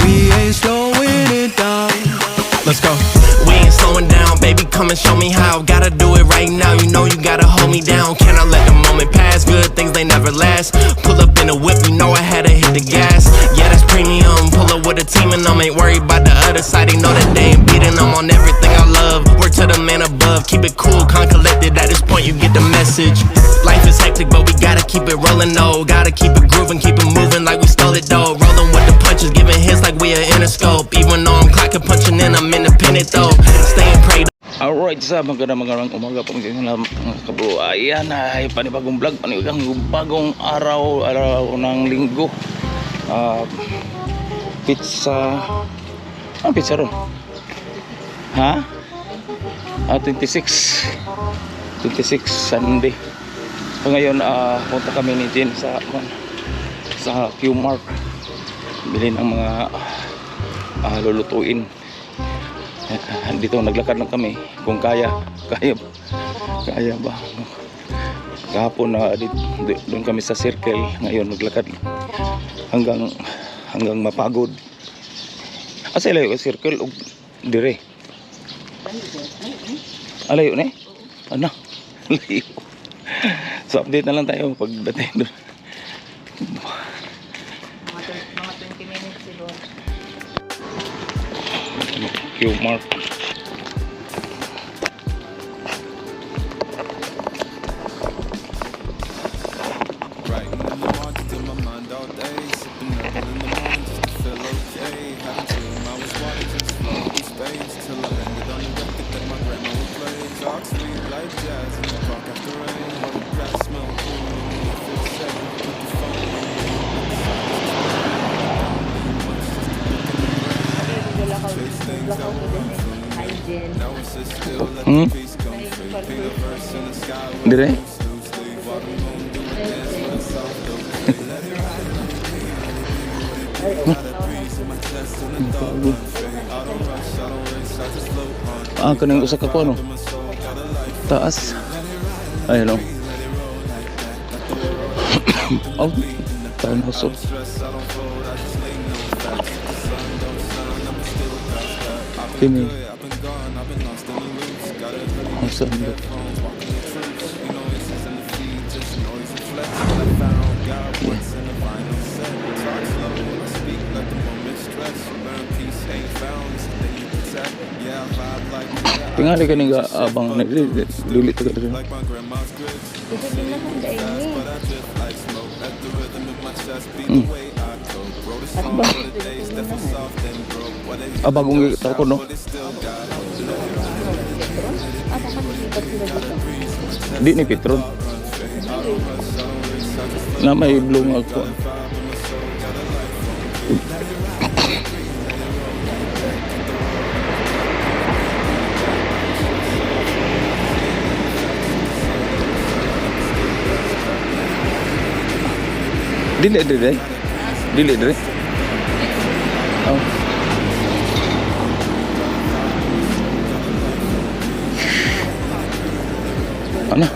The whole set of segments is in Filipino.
we ain't slowing it down. Let's go. We ain't slowing down, baby, come and show me how. Gotta do it right now, you know you gotta hold me down. Cannot let the moment pass, good things they never last. Pull up in a whip, you know I had to hit the gas. Yeah, that's premium, pull up with a team and them. Ain't worried about the other side, they know that they ain't beating them on everything I love. Word to the man above, keep it cool, calm, collected. At this point you get the message. Life is hectic, but we gotta keep it rolling though. Gotta keep it grooving, keep it moving like we stole it though. Rolling with the punches, giving hits like we are Interscope. Even though I'm clocking, punching in, I'm independent though. Staying prayed. Alright, sa magandang umaga po mga kabro. Ayan, ay panibagong vlog, panibagong araw ng linggo. Pizza. Ang pizza ron? Ha? 26 Sunday. So ngayon, punta kami ni Jen sa Q-Mart. Bili ng mga lulutuin. Dito naglakad lang kami kung kaya ba. Kahapon doon kami sa circle, ngayon naglakad hanggang mapagod. Asa layo ka circle o dire? Alayo na eh? Ano? Layo. So update na lang tayo pagdating doon. Mga 20 minutes siguro. Q-Mart. Dire? Kanang usa ka ko ano? Taas. Ayun o. Oh, taon husok. Kini. Ang sandot. Tingali ka nga abang naglulit ka rin. Kasi din naman dahil Bagong kita ko no? Di ni Petron. Na may blong ako. Dili dire. Oh. Ano?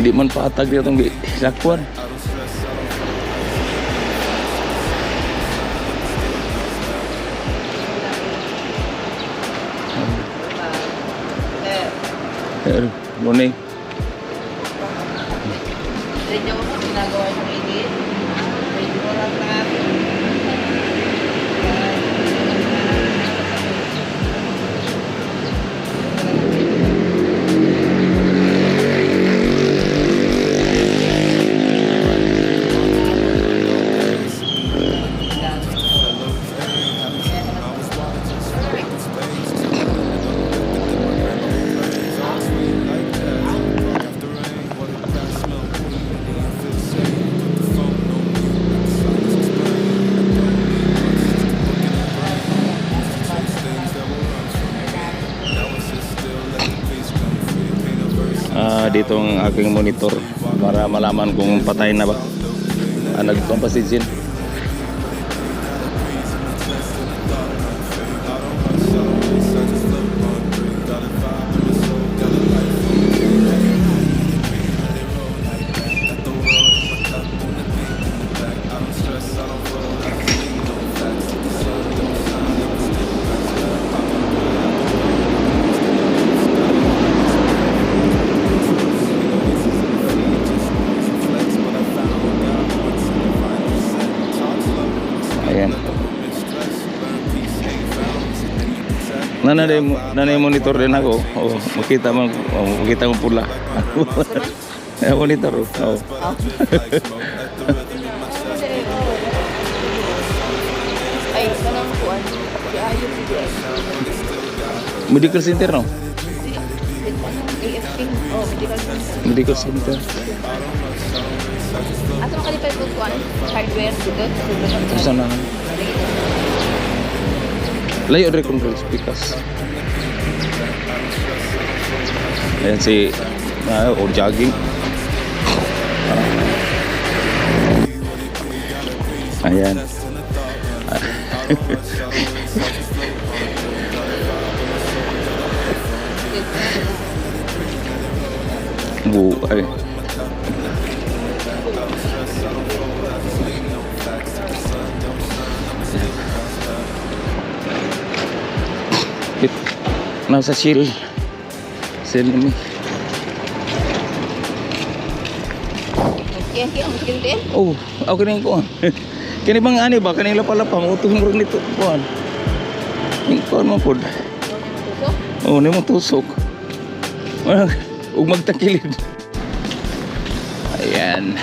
Di man patag dito ng lakwan. Morning. Medyo ko ginagawa yung edit. Medyo ko lang natin. Dito ang aking monitor para malaman kung patay na ba. Nagpampasigin. Ayan. Nanay monitor din ako. Oh, makita mo pula. Ay, monitor. Oh. Ay, kanang kuan. Si Ayo CDS. Medical center no? AFP. Oh, medical center. Medical center. Ato makalipay po kuan. Hardware dito. Saan na? Layo rin kung pikas. Ayan si or jogging. Ayan. Ay. Nasa shield namin. Kaya ang skill din. Oh, ako rin ko. Kani bang ani ba kanila pala pang utong murag nito kuan. Ning kuan mo pod. Oh, ni mo tusok. Ug magtakilid. Ayan.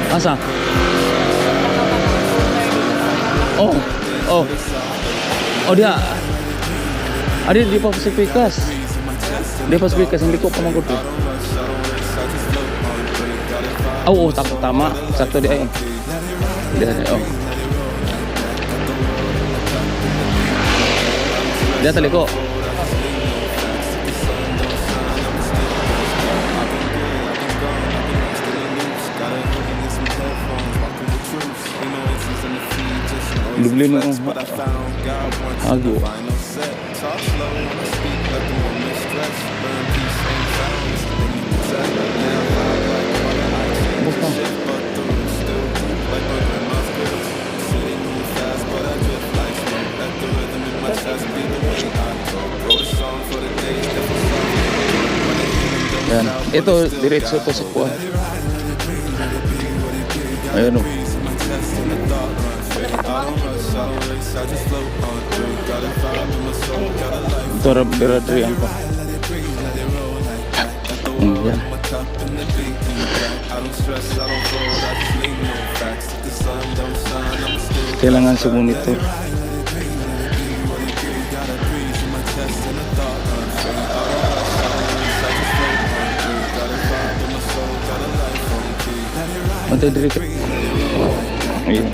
Asa? Oh. Oh. Oh dia. Adi di pa sa pikas. Di pa sa pikas hindi ko pa magod. Oh, tama. Sakto di ay. Dia oh. Dia tali ko. Dubli mo hago. Buka. Yan. Ito diretso to sa kuha. Ayun o. Ito radri ang pa. Yan. Kailangan sa monitor. Matadiri ka. Ayan.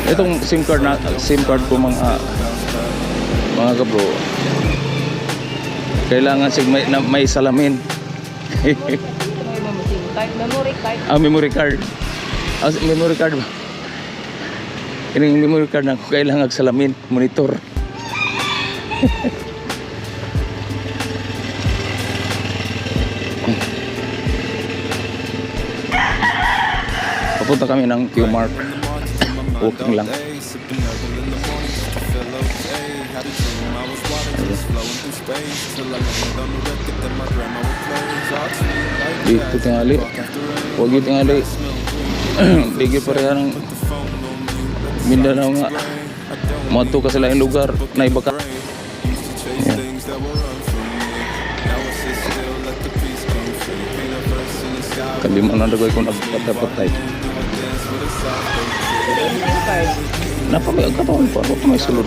Itong SIM card ko mga kabro. Kailangan may salamin. Memory card. Memory card. Memory card ba? Yung memory card na kailangan salamin, monitor. Papunta kami ng Q-Mark. Walking lang. Dito tingali. Huwag yung tingali. Bigil pa rin ng Mindanao nga. Mato ka sa laing lugar na iba ka. Yan. Kalima na dagoy kung nagpatay. Napamay ang katawan pa. Napamay sulod.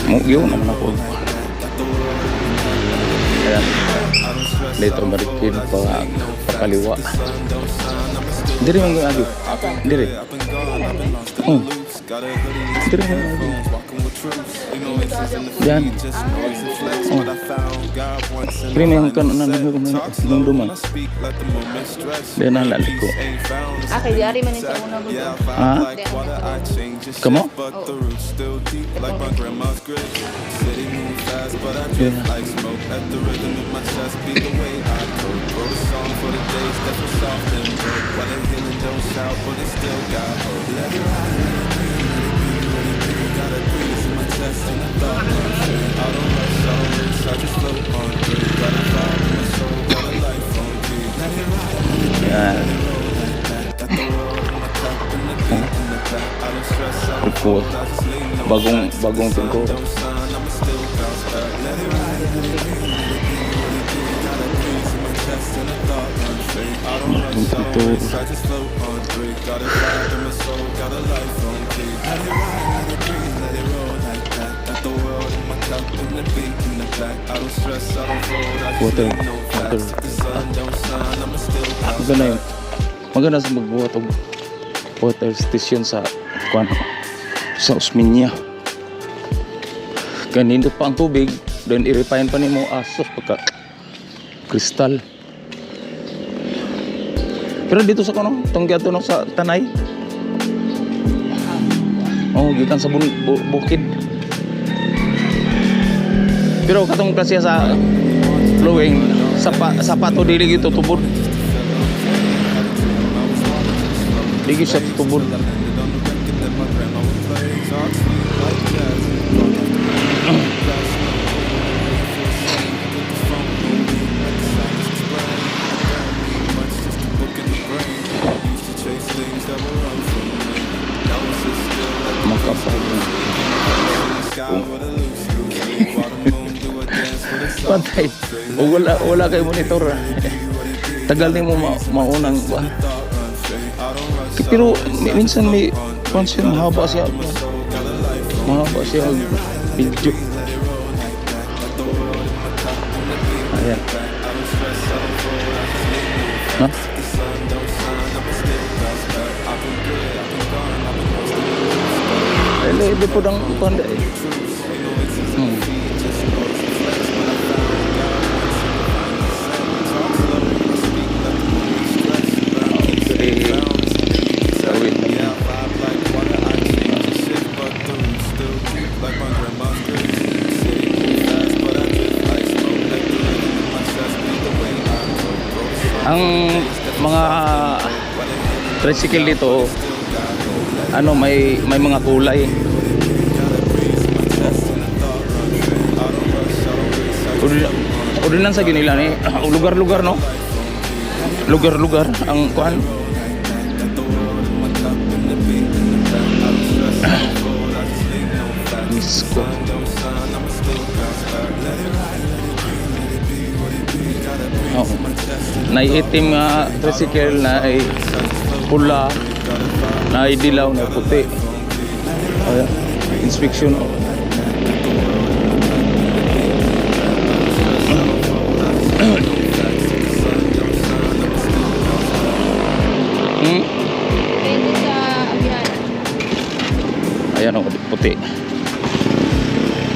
Mugyo naman ako. Ayan. Later marikin pakaliwa. Diri man yung agi. Diri. Diri man yung agi. Yan. Oh. Kini na yung kanan ng duman. Di na laliko. Kay Diari man yung sa una mo. Ha? Kamo? Yeah. Yan. Report. Bagong pinto. Water. Maganda yun. Maganda sa magbuhat og water station sa sa Osminia. Ganindot pa ang tubig, then i-refine pa nimo asos pagka kristal. Pero dito sa kuno, tunggyad no sa Tanay. Oh, gikan sa bukid. Pero katong kasi sa flowing sa pato dili gito tubod. Dili siya tubod. Patay. O wala kay monitor. Tagal ni mo maunang ba. Pero minsan may pansin mahaba siya video. Ayan. Ha? Hindi po dang panda eh. Ang mga tricycle dito may mga kulay. Ordinansa ginila ni lugar-lugar no. Lugar-lugar ang kuan. Misko. Oh. Naiitim nga tricycle na ay pula, na ay dilaw na puti. Ayan, inspection. Pwede sa abihan. Ayan o, puti.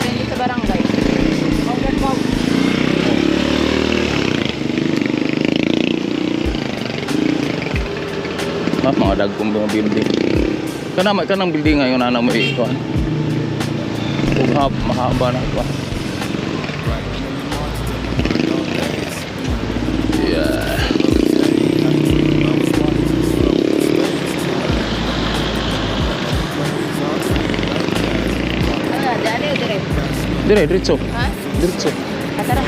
Pwede sa barangay. Mga dagkong mga building. Kanang building ngayon na mo ikuan. Mahaba na ikuan. Yeah. Dali o dire? Diretso. Ha? Diretso. Tara.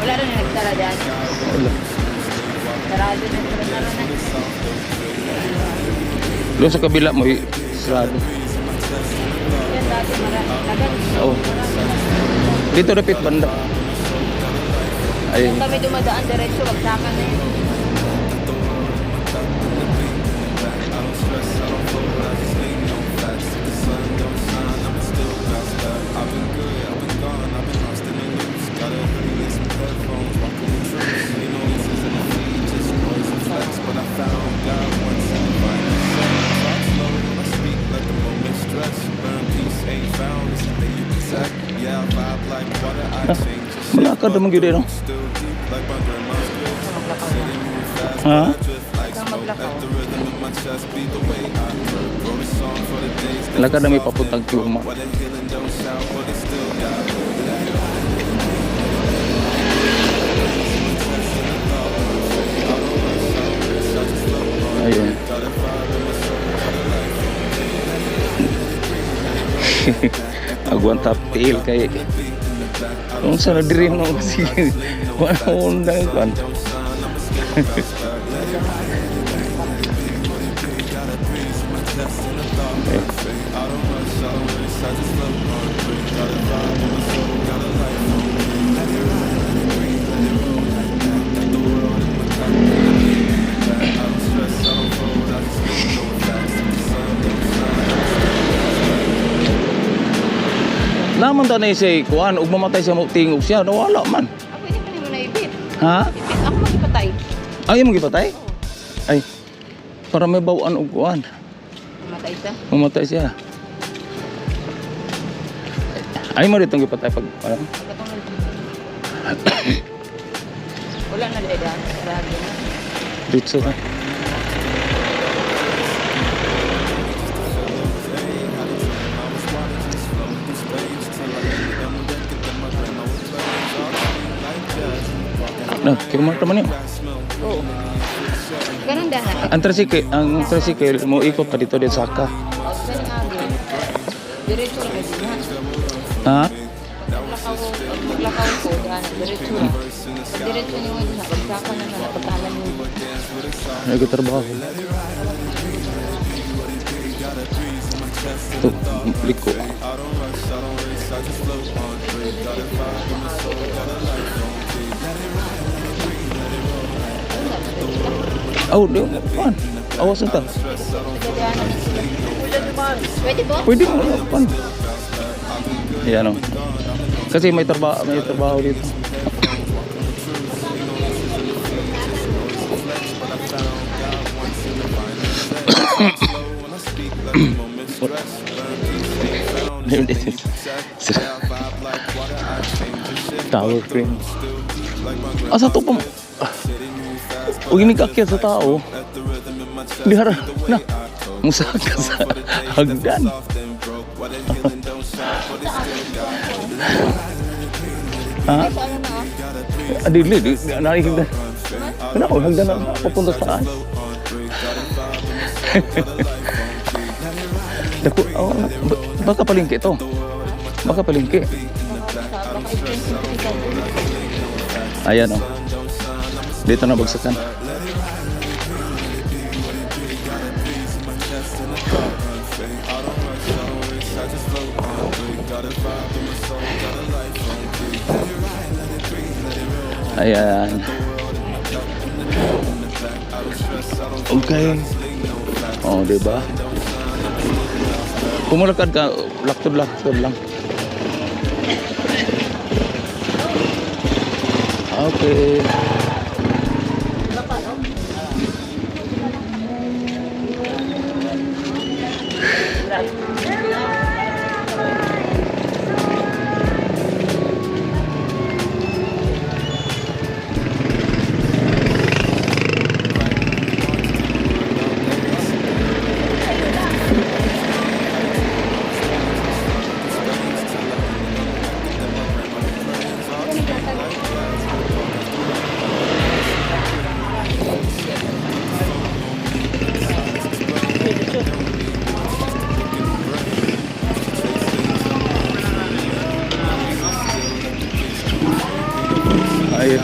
Wala rin yung nagtara dyan. Wala. Sarado na sarado na. Doon sa kabila mo sarado. Yan dati tagal. Oh. Dito dapit banda. Ay. Kung kami dumadaan diretso, wagsakan na yun. Lakad naman gyud no. Maglakaw na. Ha? Kang maglakaw. Lakad na may papuntang Tiuma. Ayun. Agwan tapil kay kung sa diri mo sige wala undang kan. Naman ta na siya kuan ug mamatay siya mo tingog siya nawala man. Pwede pa naman na ibit. Ha? Ibit ako magipatay. Ay mo gipatay? Ay. Para may bawaan og kuan. Mamatay siya. Mamatay siya. Ay mo ditong gipatay pag ano? Pagkatong wala na dyan. Sarado na. Dito ka. Nah, kira teman yun. Oo. Ganun dahil. Ang tricycle mo ikot pa dito din saka. Ganun agad. Diretso na din Ha? ha. Paglakaw ko, dyan. Diretso na. Diretso niyo yun ha. Pagsakan na na. Napagkalan niyo. Nagtatrabaho. Ito, liko. Oh, di pan. Awas na ta. Pwede po? Pwede mo pan. Ayan o. Kasi may trabaho dito. Tower crane. Asa to pa? Huwag inikakyat sa tao. Lihara na. Musaka sa hagdan. Ha? Adili, nakikita. Kenapa hagdan na papunta sa taas? Dako, oh, baka palingki to. Baka palingki. Ayan o. Dito na bagsakan. Ayan. Okay. Oh, diba? Pumalakad ka, laktod lang. Okay. Ayun.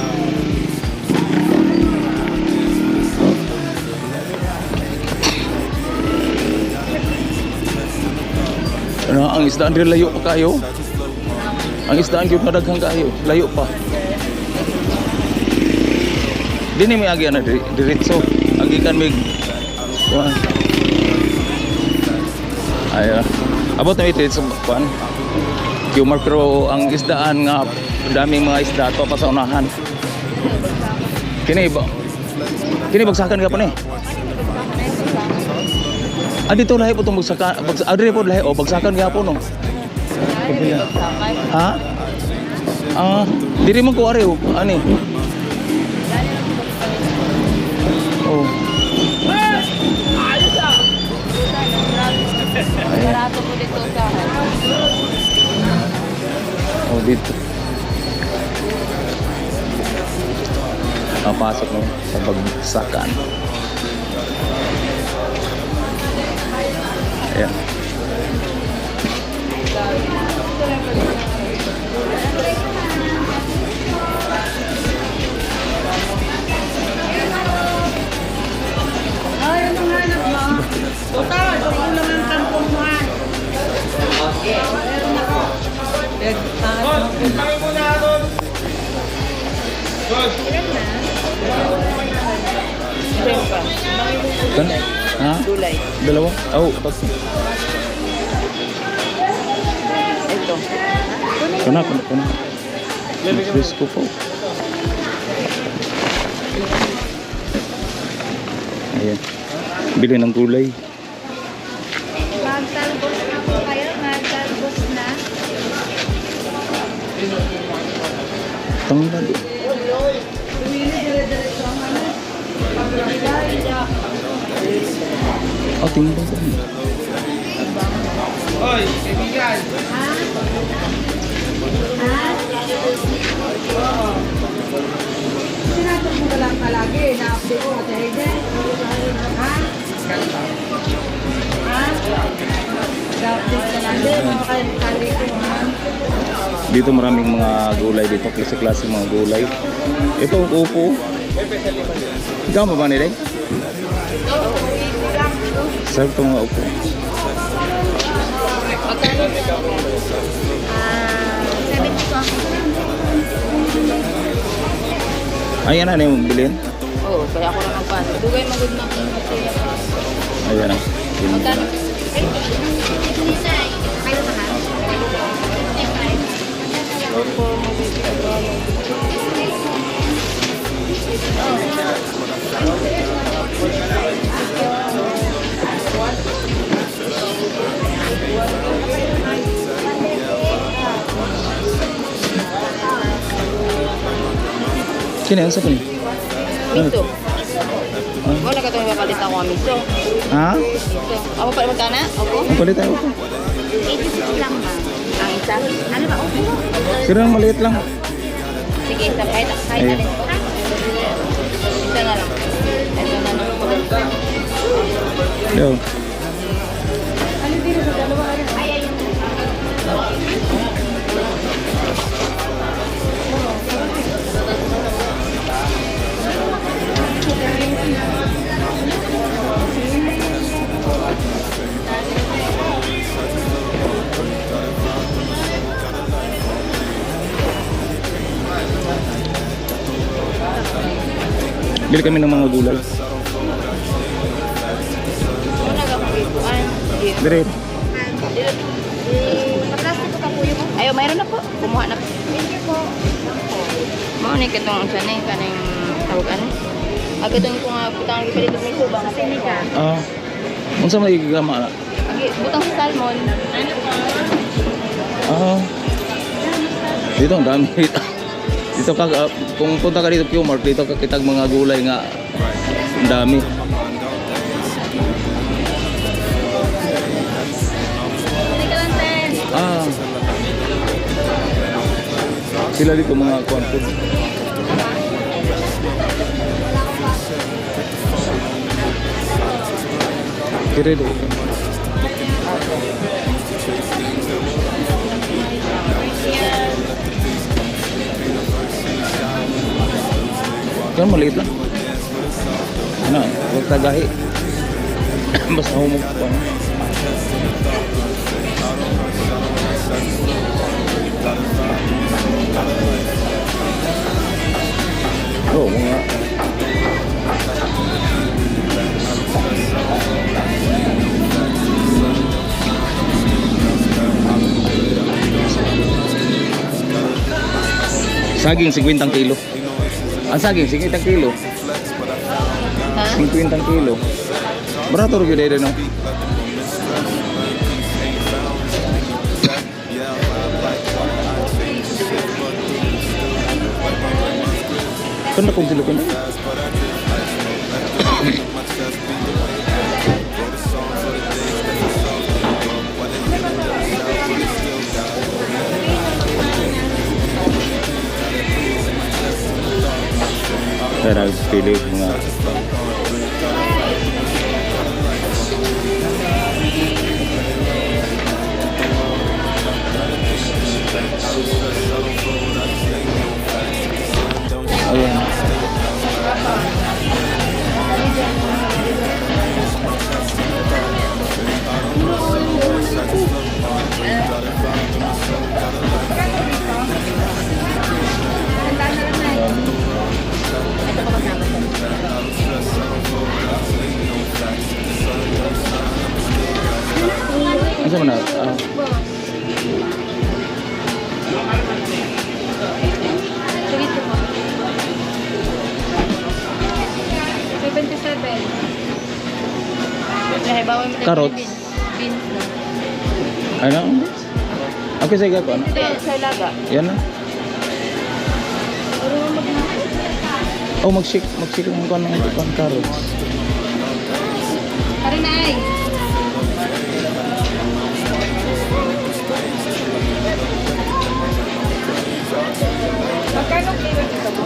Ano, ang isdaan din layo pa kayo. Ang isdaan yung nadaghang kayo. Layo pa. Dini may agi na diretso. Agi kan mig. Ayun. Abot na ito sa kuan. Humor pero ang isdaan nga daming mga isda to pa sa unahan. Kini bagsakan ka pa ni. Dito lahi po itong bagsakan. Adre po lahi o bagsakan ka po no. Ha? Ah, diri man ko ari oh. Ani? Oh. Barato po dito sa Oh, dito. Papasok mo sa bagsakan. Ayan. Kan? Ha? Gulay. Dalawa? Oh, Ito. kana. Frisco po. Ayan. Bili ng gulay. Magtalbos na po kayo, magtalbos na. Tanglad. Oh, tingnan ko. Sinatag mo ka lang palagi, na-update ko sa Hayden. Ha? Ha? Na-update ka lang din, mga kali ko, ha? Dito maraming mga gulay dito, klase-klase mga gulay. Ito, upo. Ikaw ba nila? Sarap ito mga upo. Magkano? 70 po ako. Ayan na yung bilhin. Oo, kaya ako lang nagpano. Dugay magod na. Ayan na. Magkano? Kayo naman? Sino yan? Saan? Miso. Wala ka itong ipapalit ako ang miso. Ha? Miso. Ako pa magkana? Opo? Ang palit tayo po. 86 lang, ma'am. Ang isa? Ano ba? Opo. Pero ang maliit lang. Sige, isa. Kahit Ayun. alin po. Isa na lang. Ito na lang po. Yo. Bili kami ng mga gulay. Wala ka kong ipuan. Sige. Dire. Sa-plastic ko pa po yung Ayaw, mayroon na po. Kumuha na po. Thank you po. Maunik itong isa na yung kanang tawag ano. Agadong ko nga butang ipalit ng miso ba? Sa Seneca. Ah. Unsa may gigama na? Agi, butang sa salmon. Ano po? Ah. Dito ang dami. Dito ka kung punta ka dito Q-Mart, dito ka kitag mga gulay nga ang dami. Hindi ka lang, Ten. Ah. Sila dito mga corn food. Kira dito. Kan maliit lang. Ano, huwag tagahi. Basta humog pa. Oh, mga saging 50 kilo. Ang saging 50 kilo. Ha? 50 kilo. Barato rin yun no? Kan akong sila ko na. Kaya nagpili mga ayan. Ano mo na? Sige po. 77. Nahibawan mo na Carrots. beans na. Ano? Okay, sige ko. Ano? Hindi, sa laga. Yan na. Pero Oh, mag-shake ng kan carrots. Pare na ay. Magkano kilo dito mo?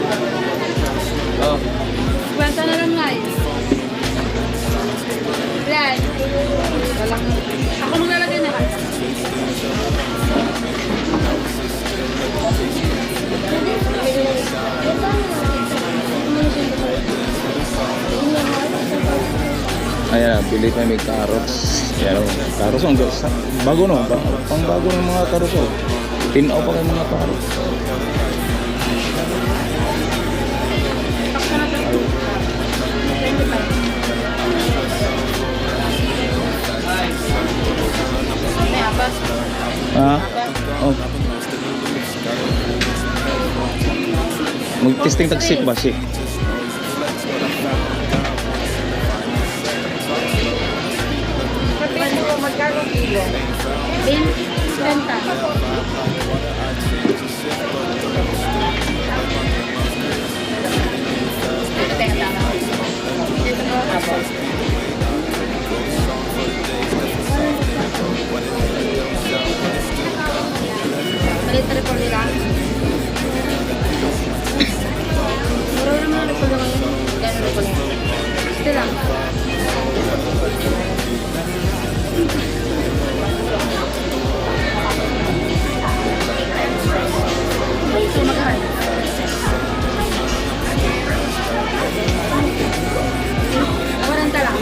Oh. Kwenta na lang ay. Plan. Walang. Ako nung lalagay na lang. Ayan, bili kami carrots. Ayan, carrots ang bago no, pang bago ng mga carrots oh. Tinaw pa kayo mga carrots. May apat. Ha? Oh. Mag-testing tagsik ba sik? Magkano kilo? Beans, 70. Palit na po nila. Mura naman po lang ngayon. Gano'n po lang. Ito lang. Ito magkano? Waranta lang.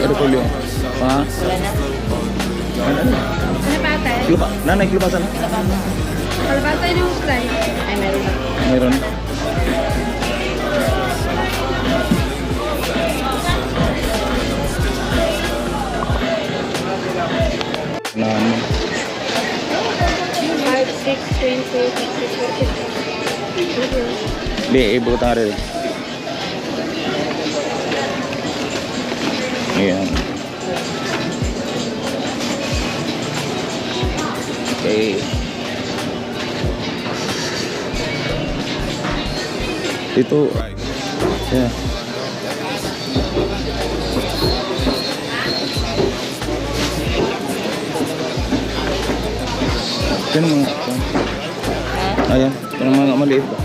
Ano po yun? Ha? Wala na. Ano? Ano pa ate? Lupa, nanay kilupasan. Kalabasa yung uslay. Ay, meron na. Mayroon. Nani. 5, 6, 20, 64, 50. Di, ibu tari. Ayan. Okay. Itu ya. Yan mga ayan, yan mga maliit ba?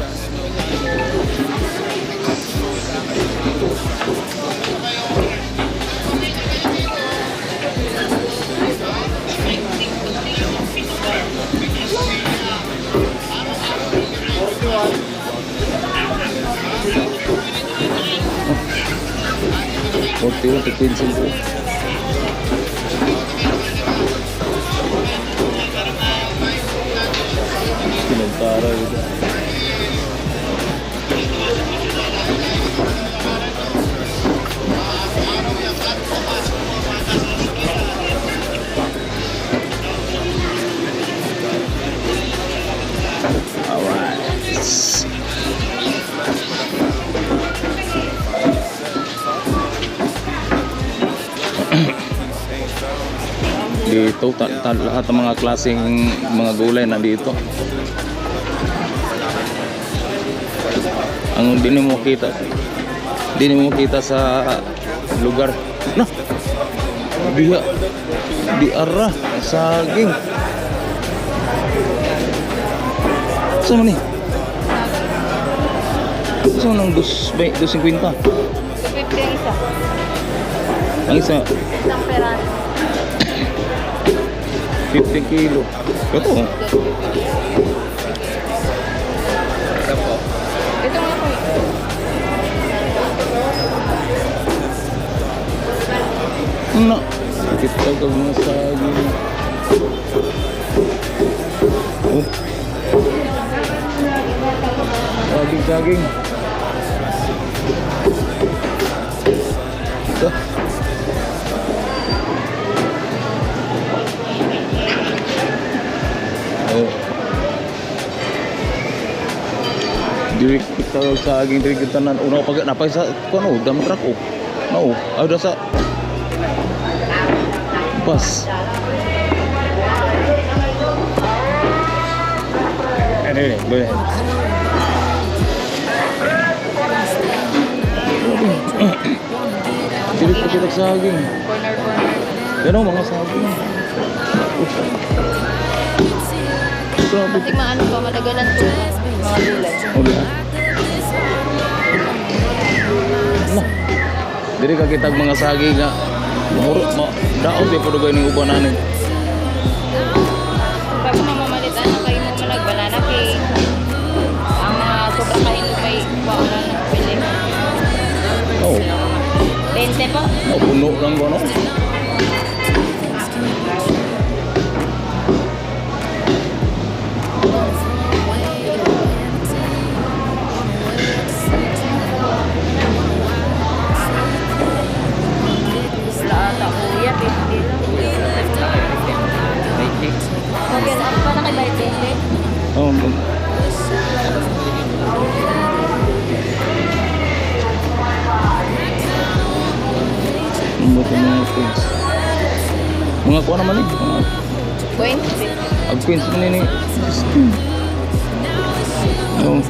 Forty one to 15. Pinagtara gitu. Alright. Dito lahat ng mga klaseng mga gulay nandito. Ang di mo makita. Di mo makita sa lugar. Nah. Biya. Di arah saging. Sama ni. So nang 250. 250 ang isa. Ang isa Isang peraso. 50 kilo. Ito. Ito nga po. Na. Kita kag mga saging. Oh. Saging. Ito. Oh. Diri kita saging diri kita nan una pag napay sa kuno dam truck oh. No, ada sa pas. Ini boleh. Diri kita saging. Corner. Pero mga saging. Grabe. Kasi maano pa, madagalan po mga gulay. Ulit. Nah. Diri ka kitag mga saging nga. Mahurot mo. Daot di padugay ning uban ani. Pag mamamalitan na kayo mo banana cake. Ang sobra kayo may wala na pili. Oh. 20 po. Oh, puno lang ko no. Wala ata kuya, 50 lang. Okay, ako pa na kay 20. Oh. Mga queens. Mga kuha naman eh. Mga 20. queens mo nini. Oh.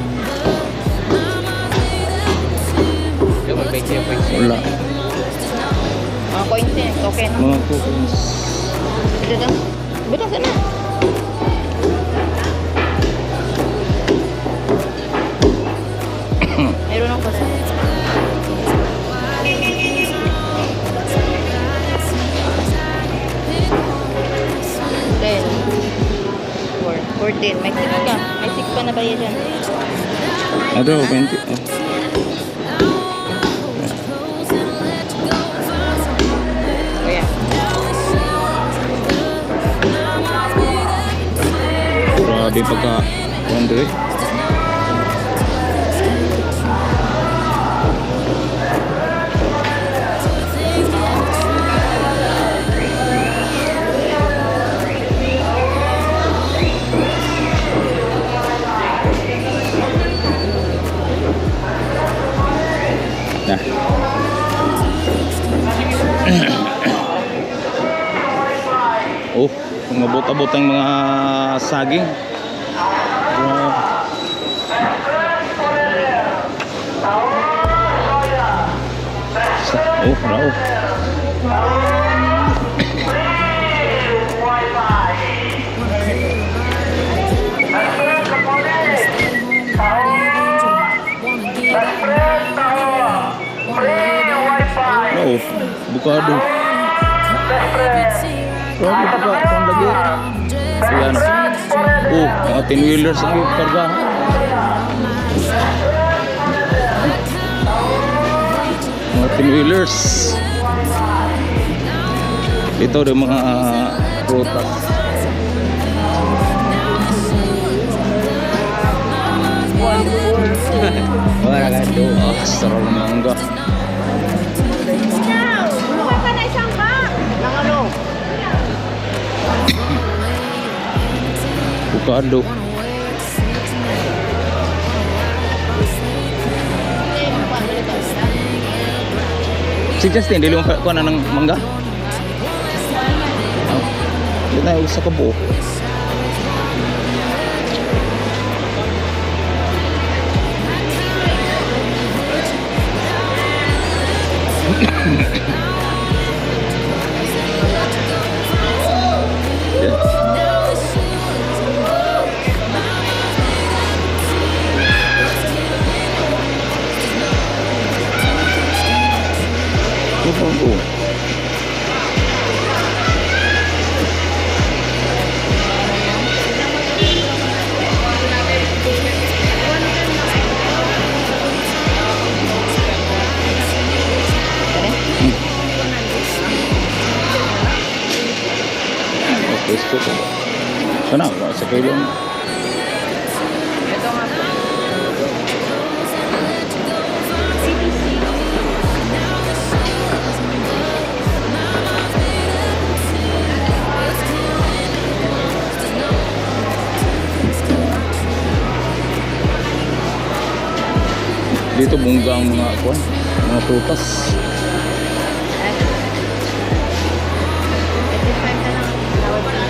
Wala. Mga coins eh, token. Mga queens. Ito daw. Bita sana. Meron ako sa. Then, 14. May sik ka. May sik pa na ba yan dyan? Ada 20. Oh. Kaya. Grabe pagka wonder eh. Nah. Oh, ngabot-abot ang mga saging. Oh, raw. Oh, bukado. Grabe pa pa, ang lagi. Ayan. Oh, mga 10-wheelers ang karga. Mga 10-wheelers. Ito yung mga prutas. Wala ka ito. Ah, sarap ng mangga. Bukado. Si Justin, dili mo kuha na ng mangga? Oh. Hindi tayo sa kabuo. Oo. Pwesto ko. Sana, sa kailan. Ito nga po. Dito bungga ang mga kuwan, mga prutas. 85 na lang. Tawad na.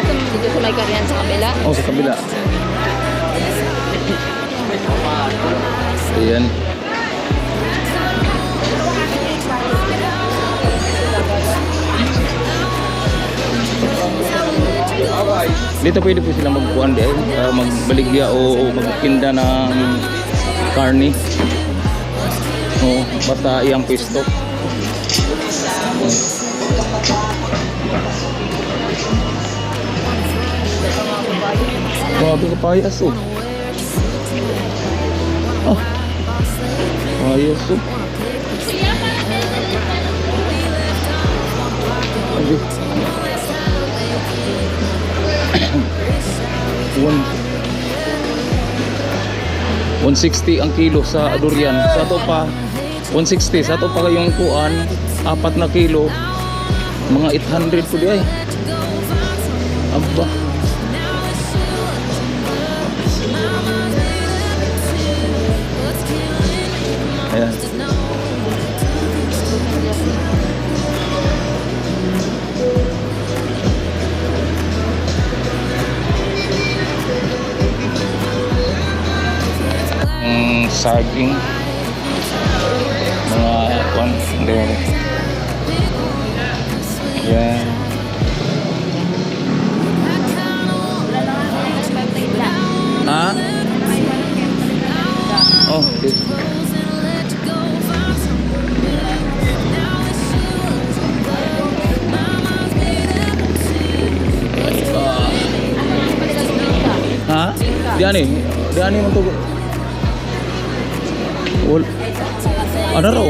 Ito dito sa may karyan sa kabila. Oh, sa kabila. Ayan. Dito pwede po sila magkuhan din, magbaligya o magtinda ng karne. Oh, basta iyang pwesto. Grabe ka payas oh. Ah. Payas oh. Aduh. 160 ang kilo sa durian. Sa to pa 160, sa to pa yung kuan 4 na kilo mga 800 po di ay. Aba. Ayan. Saging mga kuan there. Yan. Ha? Oh, okay. Ha? Diyan mo to. Ano raw?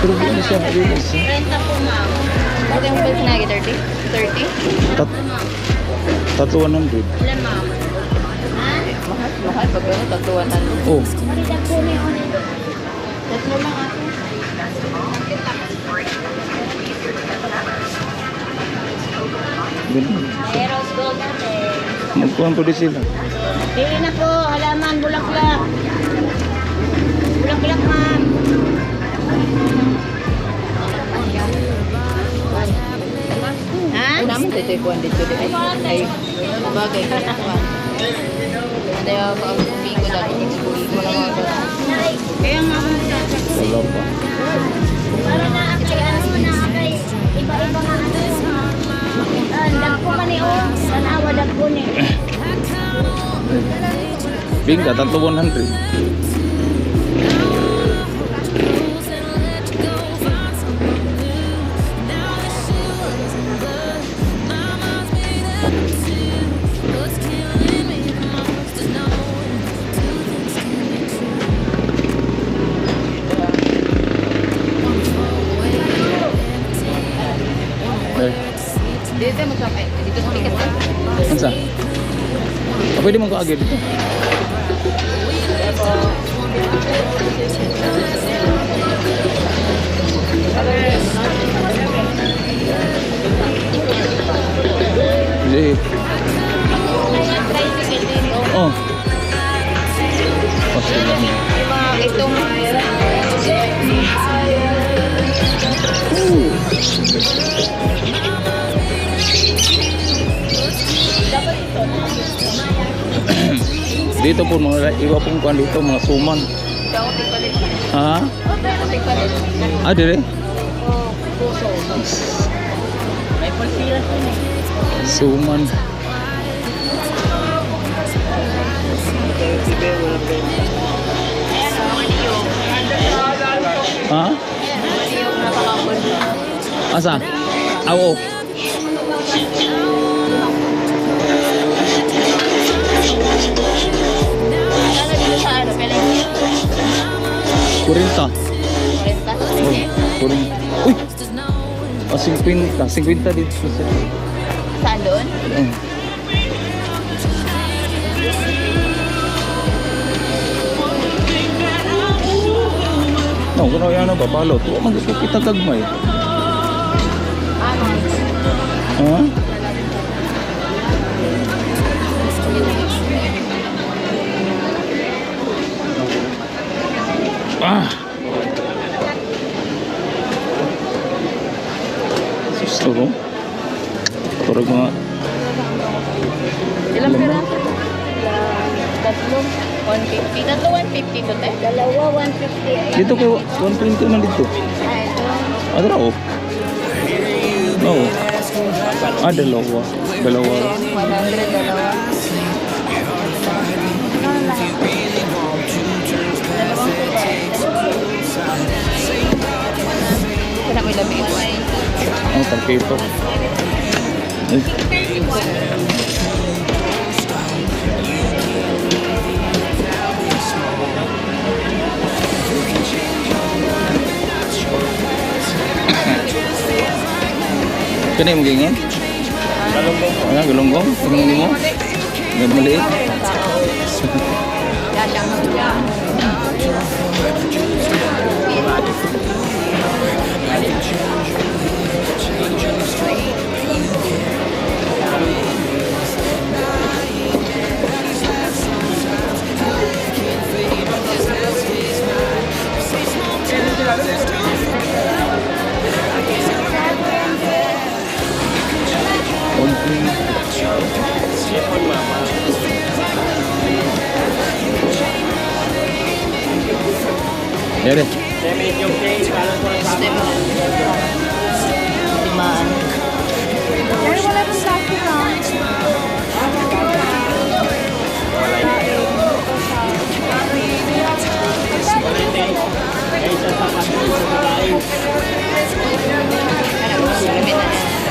Pero hindi siya. Renta po, ma'am. Bakit yung bill sinagi? 30? 30? Tatlo 100. Ilan, ma'am? Ha? Mahal. Pag gano'n, tatlo 100. Oh. Tatlo lang ako. Ganun. Eros Gold natin. Magkuhan po din sila. Pili na po, halaman, bulaklak. Bulaklak, ma'am. Ha? Ay, naman dito yung kuhan dito. Ay, bagay. Kaya pag bigo dati, bigo lang ako. Kaya nga ako nagsasabi. Wala pa. Para na kay ano na kay iba-iba nga ano. Dagko pa ni o. Tanawa dagko ni. Bingka, tatlo 100. Dito mo sa dito sa pikas ka. Ansa? Pwede mo ko agad dito. Eh, Tricycle din. oh. Oh, sige. Yung mga itong Dito po mga iba pong kuan dito, mga suman. daw tigpalit. Ha? Tigpalit. Ah, dire? Oh, puso. May pulsiras din eh. Suman. Ayan, mga niyog. Ha? Ayan, mga niyog napakapon. Asa? Awo. Ano dito sa ano? Peleng? 40. 40? Oh, 40. Uy! Ah, 50. 50 dito sa... Saan doon? Oh. No, kung yan na babalo, ito magkikita kagmay. Ano? Ha? Ah! Gusto ko. Parang mga... Ilang piraso? Tatlo. 150. Tatlo 150 to, te? Dalawa, 150. Dito kayo, 120 man dito. Ah, ito. Adra oh. No. Ah, dalawa. Dalawa. 100, dalawa. Kaya mo ilabing ito ay. Oh, tarkito. Eh, Kani mo gingon? Galunggong. Ah, galunggong. Tingnan mo. Ganun maliit. Dere. Timaan. Pero wala pong plastic ha.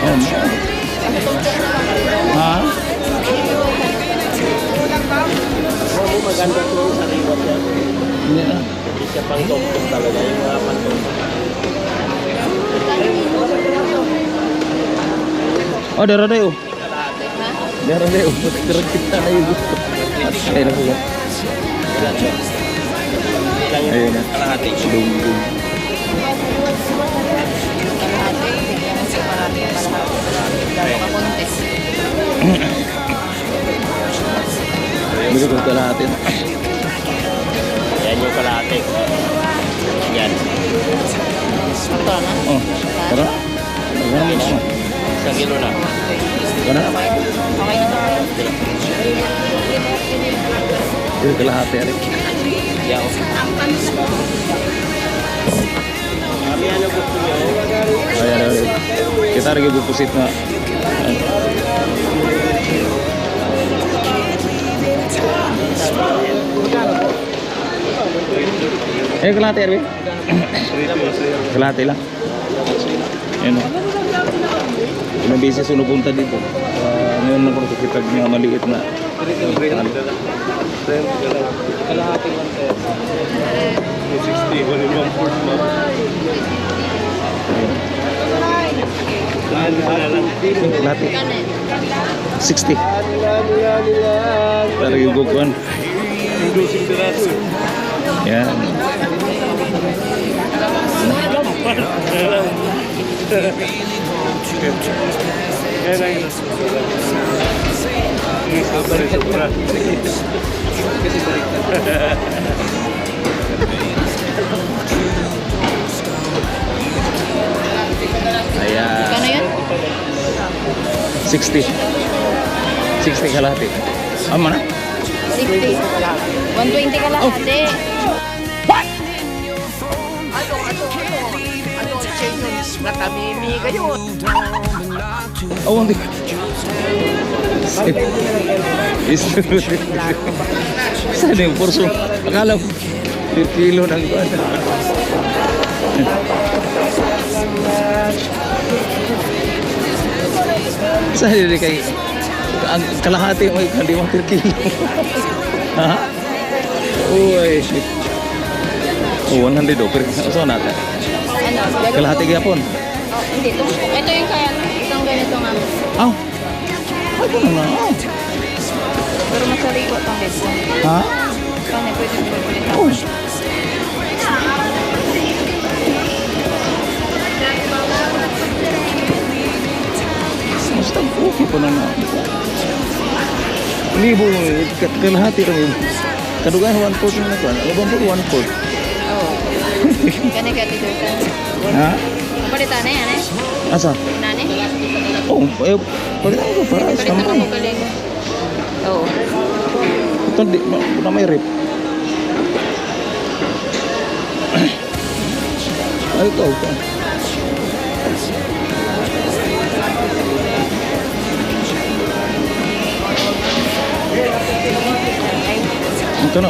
Oh, ha? Maganda to sa reward yan. Hindi na. Hindi siya pang top talaga yung mga pantong. Oh, dara na yun. Dara na yun. Kira kita na yun. Ay, na pula. Ilan siya? Ilan yung Ayun na. kalahati? Dum-dum. Bisa ko kalahatin. Yan yung kalahati. Yan. Ito na. Oh, tara. Tara mo na. 1 kilo na. Tara. Okay na to. Bisa kalahati. Yan. Kami ano gusto nyo? Ayan, ayan. Kita lagi bupusit na. Eh, kalahati, Erwin. Kalahati lang. Ayan o. Ilang beses punta dito. Ngayon na po kita nga maliit na. Kalahati 160, 140 ba? Kalahati. Kanin. 60. Tara yung bukuan. Yung 12 piraso. Yan. Ayan. Sobra. Ayan. Kano yun? 60. 60 kalahati. Ama na? 60. 120 ka lang ate. Oh, hindi. Sana yung porso. Akala ko, 1 kilo ng kuwan. Sana hindi kay ang kalahati mo hindi mo 1 kilo. Ha? Uy. Oh, 100 do. Pero so natin. Ano? Kalahati gyapon. Oh, hindi. Ito yung kaya. Itong ganito nga. Aw. Ay, ko na. Pero masariwa itong dito. Ha? Kani pwede mo ulit ako. Oh. Basta okay pa na. Libo, kalahati kami. Kadugan 1/4 na kuan. Labang po 1/4. Oo. Kani kaya dito ka. Ha? Palitan na yan eh. Asa? Nani? Oh, palitan ko para sa Palitan kamay. mo galing. Oo. Ito di na may rip. Ay, ito. Ito na.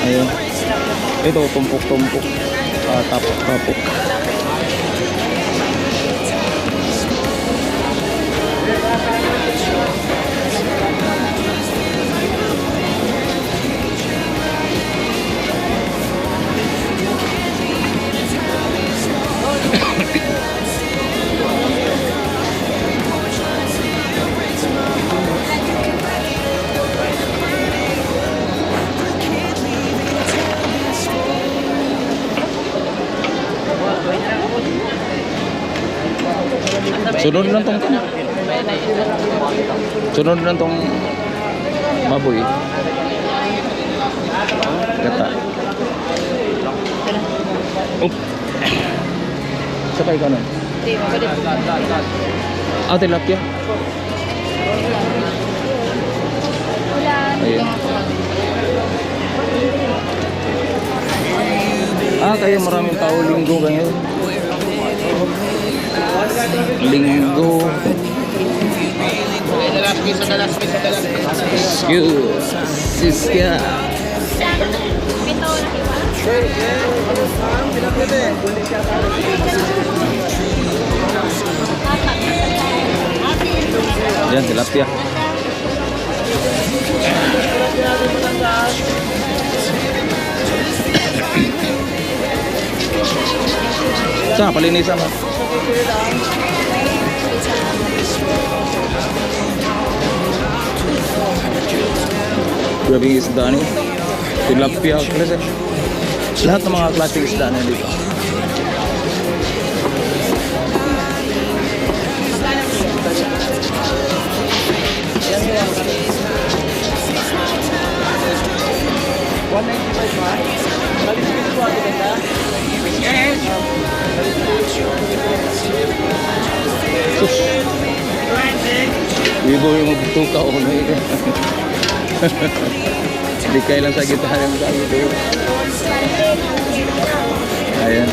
Ayun. Ito, tumpok-tumpok. Tapok-tapok. Sunod lang tong Sunod lang tong baboy. Gata. Up. Sakay ka na. Hindi, mabalit. Tilapia. Ayun. Kaya maraming tao linggo ngayon. Linggo. Siska. Yan, tilapia. Saan, palinisan mo. Grabe yung isda ni. Tilapia. Lahat ng mga klaseng isda na dito. Sus. Ibo yung magtuka o na ito. Hindi kayo lang sa gitahan yung sabi ito. Ayan.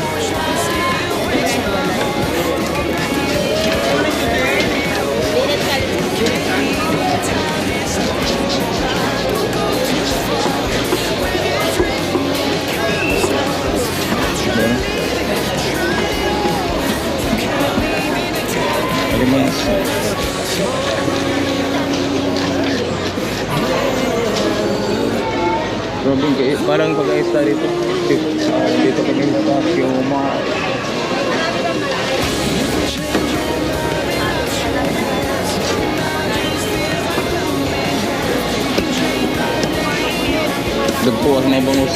Alimas. Parang pag-aista dito. Dito kami sa Kioma. Dagpuan na yung bangus.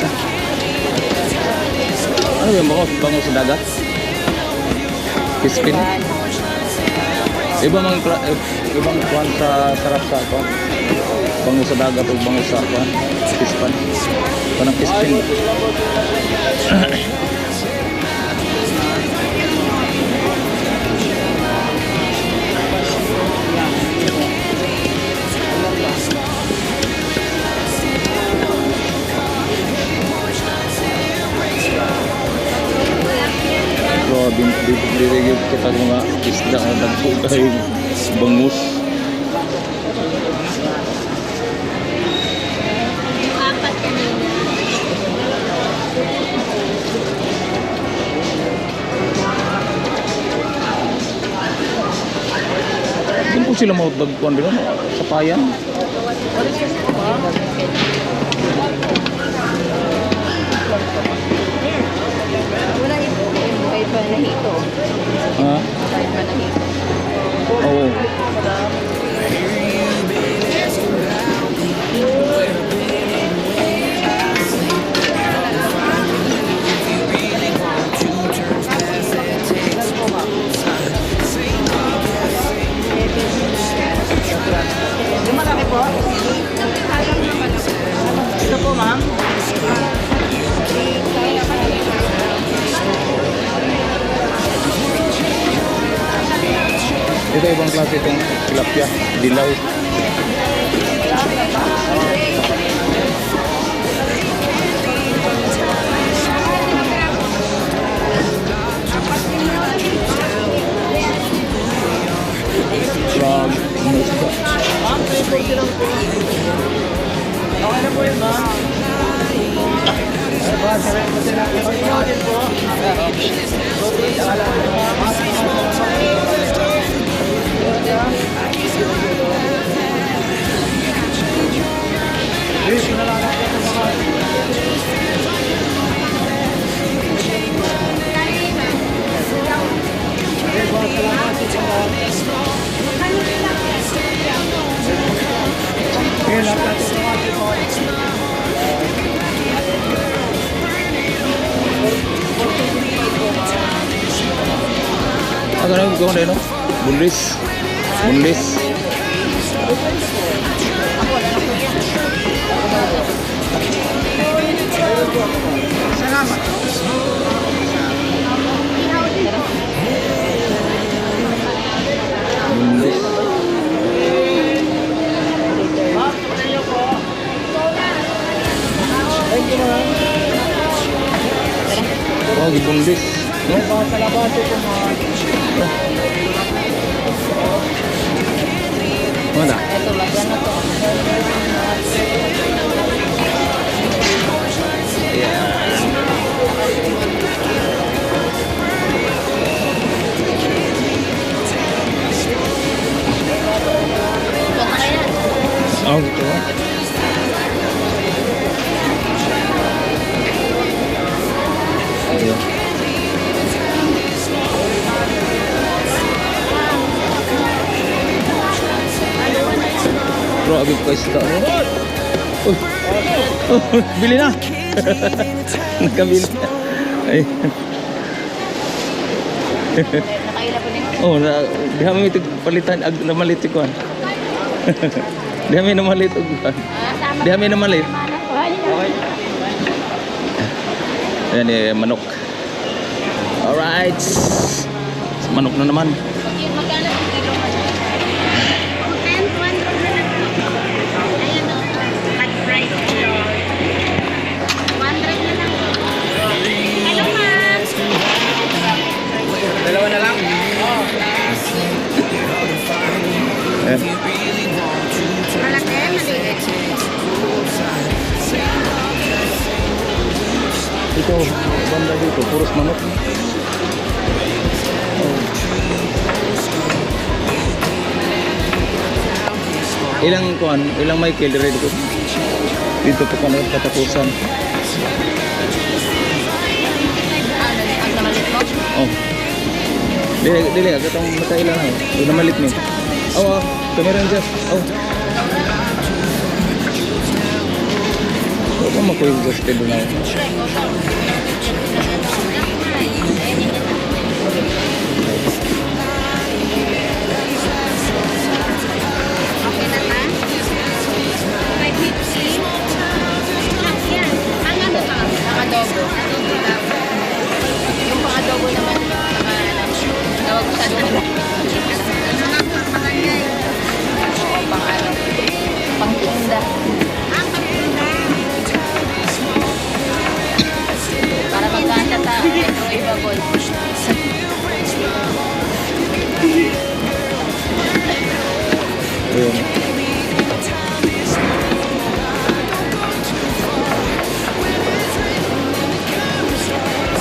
Ano yung bangus? Bangus sa dagat? Kispin. Ibang kuan sa sarap sa kuan. Bango sa dagat o bango sa kuan. Kispan. Kanang kispin. Bibigyan kita mga isda na nagpo kayo bangus. Apat kanina. Doon po sila mga dagkuhan din, sa payan. Walang ito. Kahit pa nahito. Ha? Kahit pa nahito. Oo. Ito ibang klase itong tilapia, dilaw. Frog, isda. Okay na po yun, ma'am. Ano na yung no? Bunlis. Bunlis. Bunlis. Oh, bunlis. No? Mana? Ito, lagyan na to. Ito na kaya. Oh, gitu. Ayo. Bro, agad ka isda. Bili na. Nagkabili. Ay. Nakaila po din. Oh, diha mi ito palitan ag namalit ko. Diha mi namalit og. Diha mi namalit. Ayan eh, manok. Alright. Manok na naman. Magkano ang kilo mo? 10, 100 na lang. Ayan o. Mag-price kilo. 100 na lang. Hello, ma'am. Dalawa na lang? Eh, Malaki, maliit. ito, banda dito, puros manok. Ilang kuan, ilang Michael ready ko. Dito po kami katapusan. Ang namalit mo? Oh. Dili, katong matailan na. Ito na malit ni. Oh, kamera dyan. Oh. Huwag mo makuha yung gusted na. Ayun.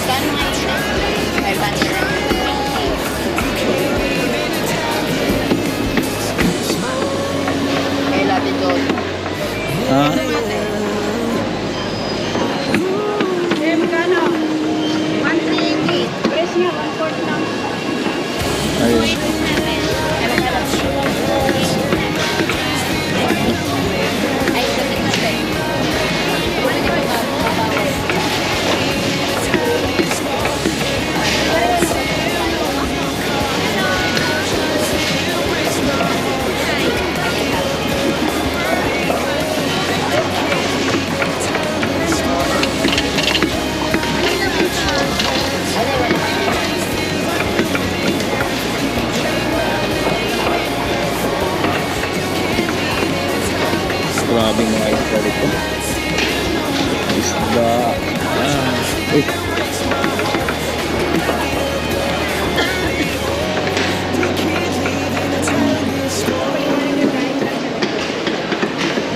Kano nga isa? 500. I love it all. Ha? Eh, magkano? 138. Press niya, 1/4 lang. Ayun. Ay, sabihin natin. Grabe mga isda dito. Isda. Uy.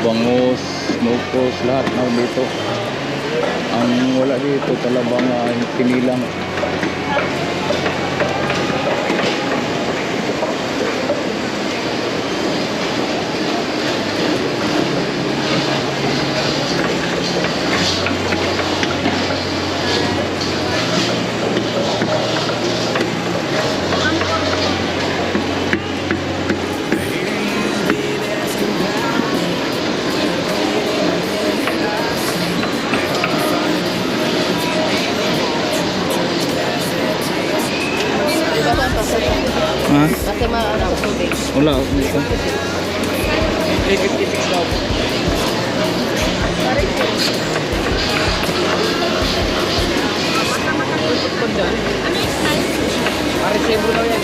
Bangus, nukos, lahat na dito. Ang wala dito talabang kinilang. Ha? Kasi ano, tubig. Wala dito. 356 daw. Marisebo daw yan.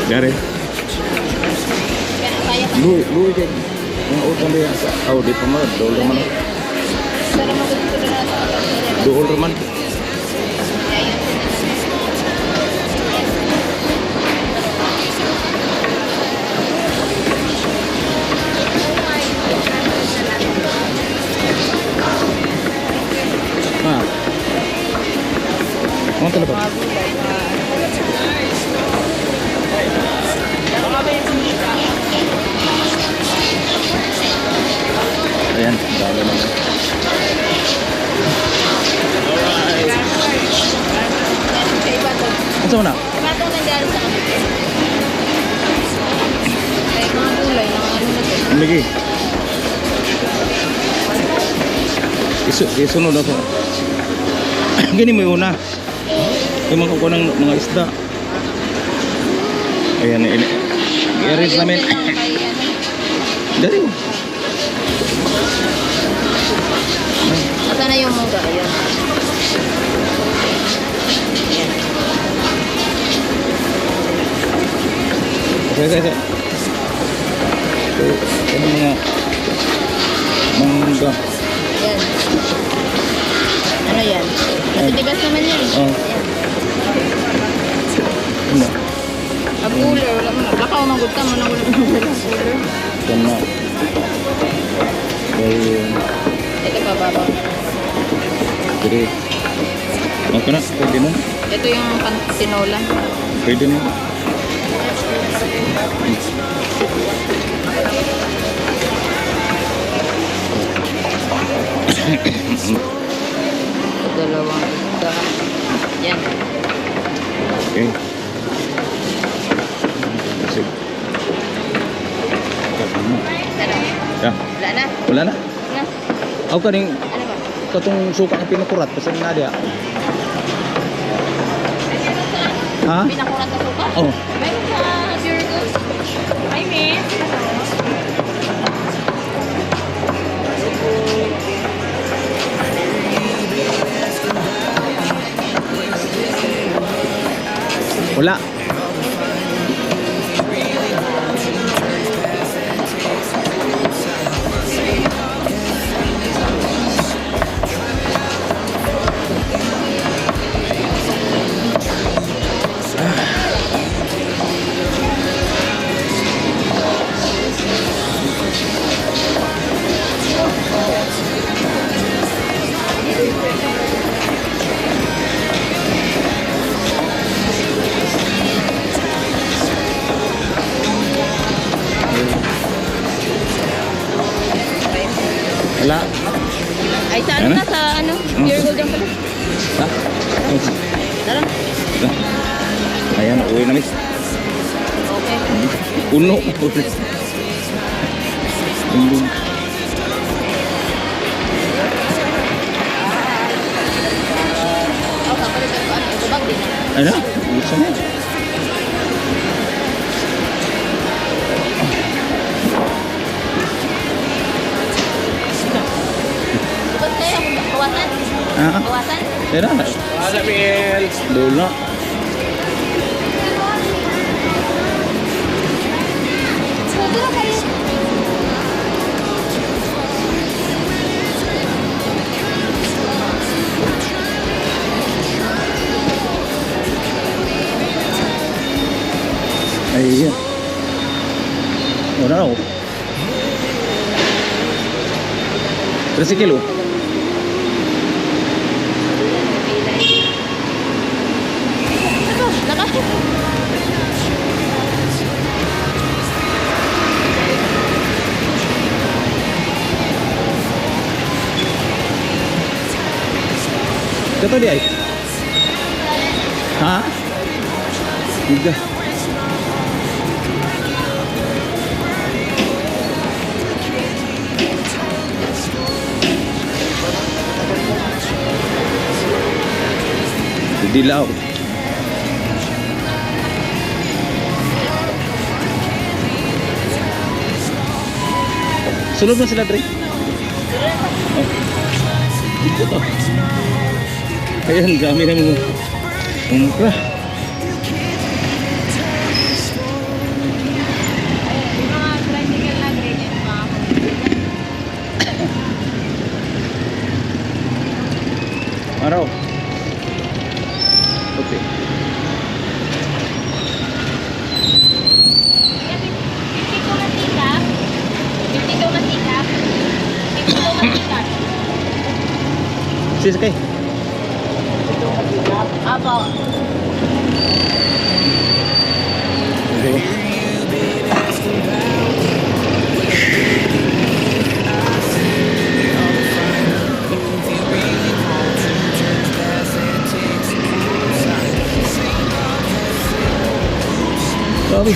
Dari. Kaya pa. Lu kay yung utang dia sa audit mo dolo man. Pero magusto ko na ito. Dolo man. Ha. Mo talaga. Ayan, dami naman. Sa iba to. Ano mo na? Iba to nandiyan sa kapit. Ay, mga gulay na ano na to. Lagi. Isunod ako. Gani mo yung una. Yung mga kukunang mga isda. Ayan, i-arrange namin. Dari mo. Asa na yung mungga? Ayan. Sige. Ano mga mangga. Ayan. Ano yan? Matitigas naman yan. Oh. Ano? A cooler. Wala mo na. Lakaw manggod ka mo na wala mo na cooler. Tama. Ayun. Ito pa babaw. Jadi, okay na. Pwede na. Ito yung tinola. Pwede na. Dalawang isda. Yan. Okay. Sige. Ano? Ya. Wala na. Wala na. Na. Ako kaning Ano ba? katong suka ang pinukurat kasi na dia. Ha? Pinakurat na suka? Oh. Meron sa Virgo. Hi, miss. Wala. Wala. Ay, sa ano Ano? na? Sa ano? Pure gold lang pala. Ha? Tara. Ayan, uwi na miss. Okay. Uno. Oh, kapalitan ko ano? Ibabag din. Ano? Gusto mo? Ibabag kayo. Kawasan? Ah, Kawasan? tira. Ada Mel. Dula. Pwede na kayo. Ayan. Wala na ako. 13 kilo. Naka. Kata dia ay? Ha? Tiga. Dilaw. Sunod na sila, Dre. Ito to. Ayan, dami na mo. Umukra. Yung mga tricycle na ganyan, mga Araw. Okay. Pipito masikap. Pipito masikap. Pipito masikap. Sisakay. Apo. Okay. Grabe.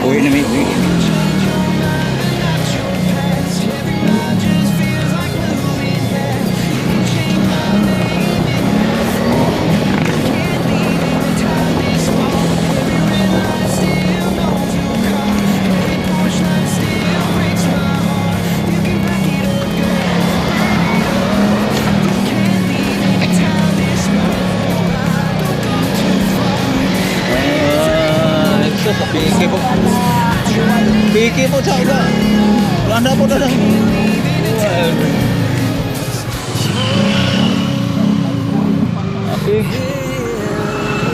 Uwi na may uwi. Piki po. Piki po sa uga. Wala po na lang.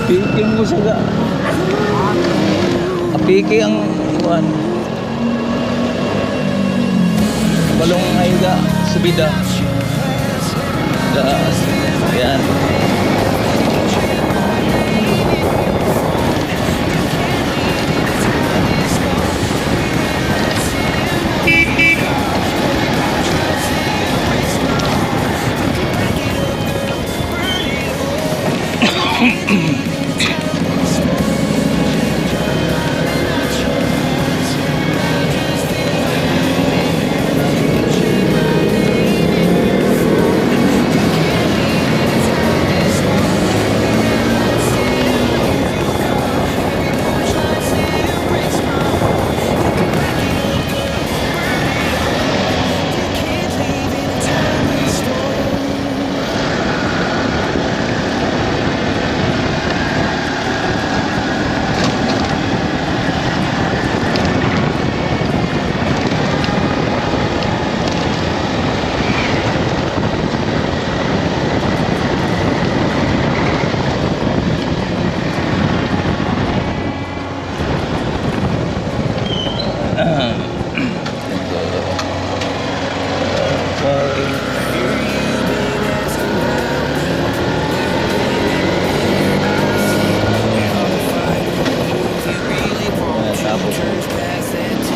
Piki mo sa uga. Piki ang kuhan. Balong ayuda. Subida. Ayan. tapos.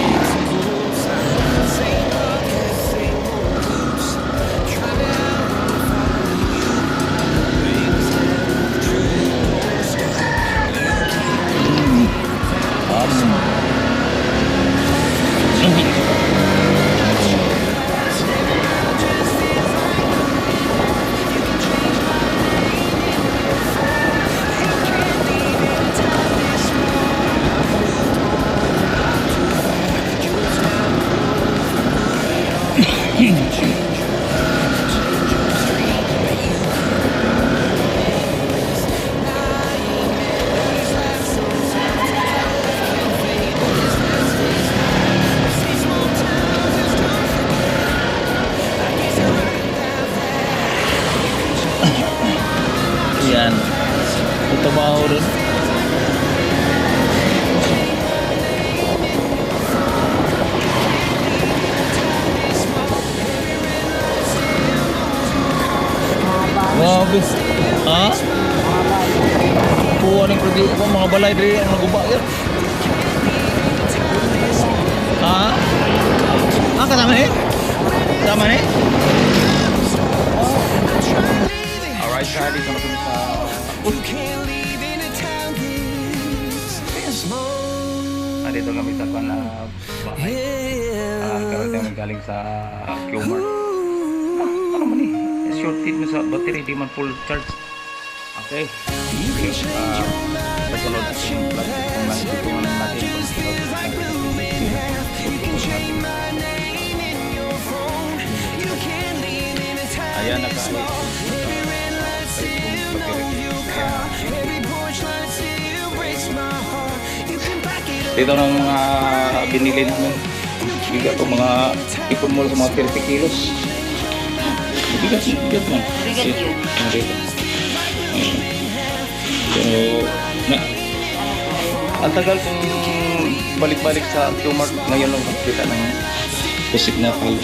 Yan. Ito ba ako rin? Grabe. Ha? Puwa ng pwede ko mga balay diri ang naguba yan. Ha? Ah, kasama ni? Kasama ni? Alright, Charlie, dito na kami sa... Dito kami sa bahay. Karating kami galing sa Q-Mart. Ano man eh? Shorted mo sa battery, di man full charge. Okay. Pasunod yung plastic kung nagtutungan natin. Ayan, nakaayos. Dito ng mga binili namin. Bigat ko mga ipon mo sa mga 30 kilos. Bigat mo. Bigat yun. So, ang tagal kong balik-balik sa Q-Mart. Ngayon lang nakita ng pusik na palo.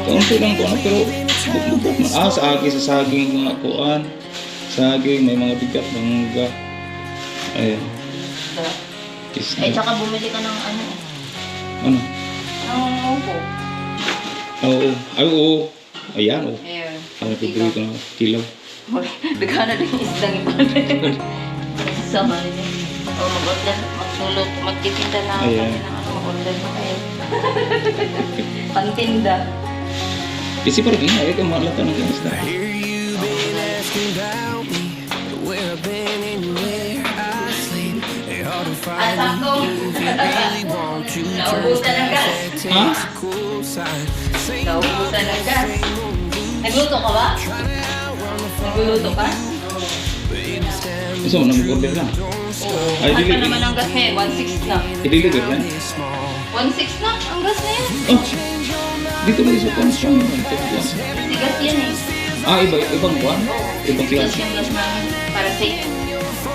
Kaunti lang po, pero bukbuk man. Sa saging mga kuan. Saging, may mga bigat ng ga. Ayan. Eh, tsaka bumili ka ng ano. Ano? Ng upo. Oo. Ay, oo. Ayan, oo. Ayan. Ang pipili ko na kilaw. Nagkana din yung isdang iba. Sama rin yun. O, mag-order, magsulot, magtitinda na kami Ayan. ng ano, mag-order na kayo. Pantinda. Kasi parang ay ka malata ng isda. Hear you been asking about me, where I've been and where I sleep. It's hard to find Asako. really want you to Naubusan ng gas. Ha? cool side. Say Naubusan ng gas. Nagluto ka ba? Nagluluto ka? So, nag-order na. Oo. Ay, Ano dili- naman ang gas ngayon? 1.6 na. I-deliver na. 1.6 na ang gas na yan. Oh! Dito na isa konsyon. Sigas yan eh. Ah, ibang buwan? Ibang Sigas klase. yung gas namin. Para sa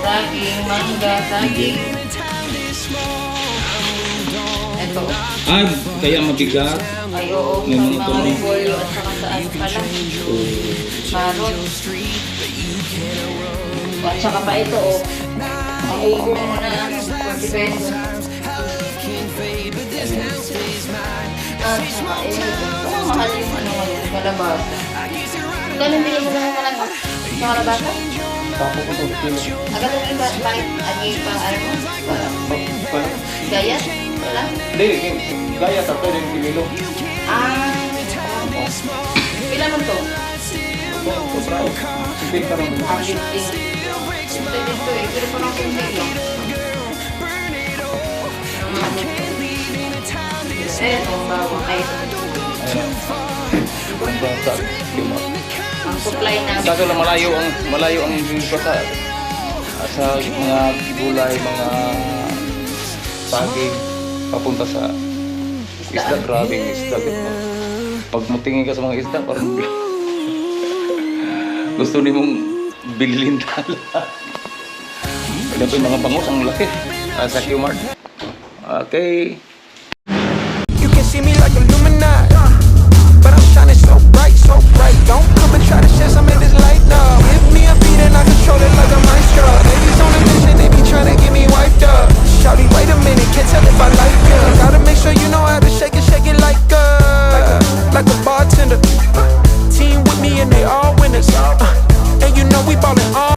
saging, mangga, saging. Ito. Ah, kaya mabigat. Ay, oo. May May mga mga tunog. repolyo at saka saan pala. Carrot. At saka pa ito, oh. Ang upo mo na, 40 pesos. At saka ito. Oh, mahal yung ano ngayon, kalabasa. Kailan bilhin mo na naman sa kalabasa? Tapo ko ito, kilo. Agad ang iba, bakit agi pa, ano mo? Gayat? Wala? Hindi, gaya tato rin kilo. Ah, pila mo to? Sobra. Sipin ka lang. Ah, 15. Ito dito eh, pero parang kundi lang. Eh, itong bago ay Ayan. Ibang sa lima. ang supply na. Kaso lang malayo ang hindi pa sa mga gulay, mga saging papunta sa isda. Grabe yung isda. Pag mo tingin ka sa mga isda, parang gusto ni mong bilhin talaga. Kaya po yung mga bangus, ang laki. Sa Q-Mart. Okay. You can see me like a luminite, but I'm shining so bright, so bright. Don't come and try to share some of this light now with me. beat and I control it like a maestro. Ladies on a mission, they be trying to get me wiped